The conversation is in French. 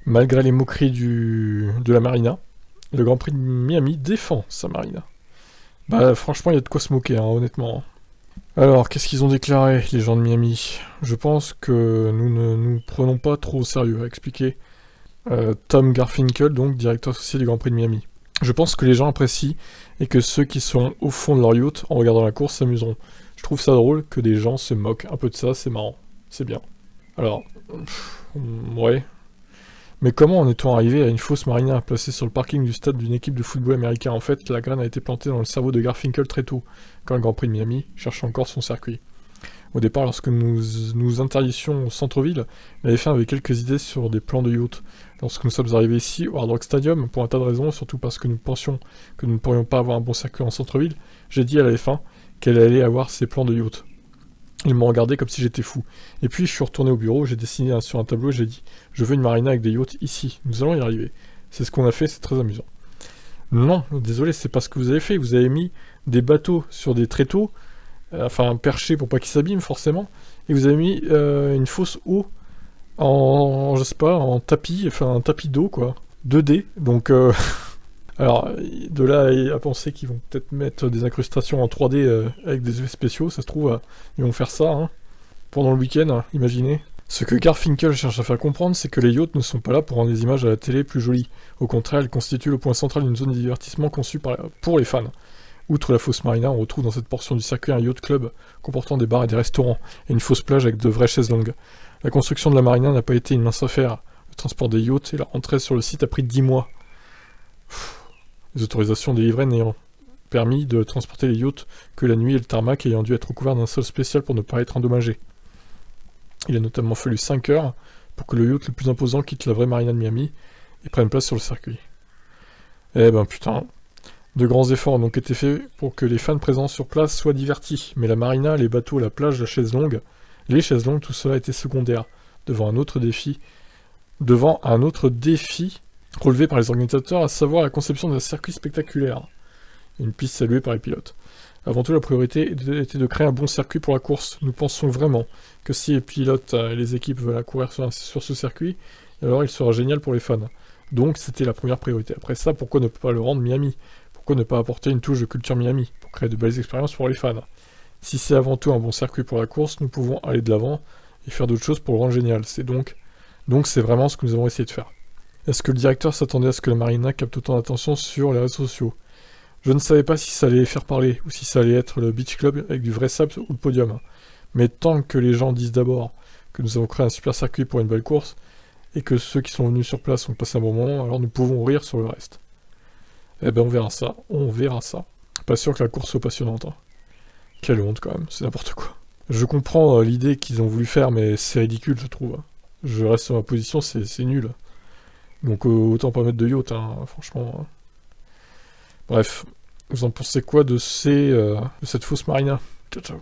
Malgré les moqueries de la marina, le Grand Prix de Miami défend sa marina. Bah franchement, il y a de quoi se moquer, hein, honnêtement. Alors, qu'est-ce qu'ils ont déclaré, les gens de Miami? Je pense que nous ne nous prenons pas trop au sérieux, a expliqué Tom Garfinkel, donc directeur associé du Grand Prix de Miami. Je pense que les gens apprécient et que ceux qui sont au fond de leur yacht en regardant la course s'amuseront. Je trouve ça drôle que des gens se moquent un peu de ça, c'est marrant, c'est bien. Alors, ouais. Mais comment en est-on arrivé à une fausse marina placée sur le parking du stade d'une équipe de football américain? En fait, la graine a été plantée dans le cerveau de Garfinkel très tôt, quand le Grand Prix de Miami cherchait encore son circuit. Au départ, lorsque nous interdissions au centre-ville, la F1 avait quelques idées sur des plans de yacht. Lorsque nous sommes arrivés ici, au Hard Rock Stadium, pour un tas de raisons, surtout parce que nous pensions que nous ne pourrions pas avoir un bon circuit en centre-ville, j'ai dit à la F1 qu'elle allait avoir ses plans de yacht. Ils m'ont regardé comme si j'étais fou. Et puis je suis retourné au bureau, j'ai dessiné sur un tableau, j'ai dit « Je veux une marina avec des yachts ici, nous allons y arriver ». C'est ce qu'on a fait, c'est très amusant. Non, désolé, c'est pas ce que vous avez fait, vous avez mis des bateaux sur des tréteaux, enfin perchés pour pas qu'ils s'abîment forcément, et vous avez mis une fausse eau je sais pas, en tapis, enfin un tapis d'eau quoi, 2D, donc alors de là à penser qu'ils vont peut-être mettre des incrustations en 3D avec des effets spéciaux, ça se trouve, ils vont faire ça, hein, pendant le week-end, hein, imaginez. Ce que Garfinkel cherche à faire comprendre, c'est que les yachts ne sont pas là pour rendre les images à la télé plus jolies. Au contraire, elles constituent le point central d'une zone de divertissement conçue pour les fans. Outre la fausse marina, on retrouve dans cette portion du circuit un yacht club comportant des bars et des restaurants, et une fausse plage avec de vraies chaises longues. La construction de la marina n'a pas été une mince affaire. Le transport des yachts et leur entrée sur le site a pris 10 mois. Les autorisations délivrées n'ayant permis de transporter les yachts que la nuit et le tarmac ayant dû être recouverts d'un sol spécial pour ne pas être endommagés. Il a notamment fallu 5 heures pour que le yacht le plus imposant quitte la vraie marina de Miami et prenne place sur le circuit. Eh ben putain, de grands efforts ont donc été faits pour que les fans présents sur place soient divertis, mais la marina, les bateaux, la plage, les chaises longues, tout cela était secondaire, devant un autre défi relevé par les organisateurs, à savoir la conception d'un circuit spectaculaire, une piste saluée par les pilotes. Avant tout, la priorité était de créer un bon circuit pour la course. Nous pensons vraiment que si les pilotes et les équipes veulent courir sur ce circuit, alors il sera génial pour les fans. Donc c'était la première priorité. Après ça, pourquoi ne pas le rendre Miami? Pourquoi ne pas apporter une touche de culture Miami pour créer de belles expériences pour les fans? Si c'est avant tout un bon circuit pour la course, nous pouvons aller de l'avant et faire d'autres choses pour le rendre génial. Donc c'est vraiment ce que nous avons essayé de faire. Est-ce que le directeur s'attendait à ce que la marina capte autant d'attention sur les réseaux sociaux? Je ne savais pas si ça allait faire parler, ou si ça allait être le beach club avec du vrai sable ou le podium. Mais tant que les gens disent d'abord que nous avons créé un super circuit pour une belle course, et que ceux qui sont venus sur place ont passé un bon moment, alors nous pouvons rire sur le reste. Eh ben on verra ça. Pas sûr que la course soit passionnante. Hein. Quelle honte quand même, c'est n'importe quoi. Je comprends l'idée qu'ils ont voulu faire, mais c'est ridicule je trouve. Je reste sur ma position, c'est nul. Donc autant pas mettre de yacht, hein, franchement... Bref, vous en pensez quoi de cette fausse marina? Ciao ciao.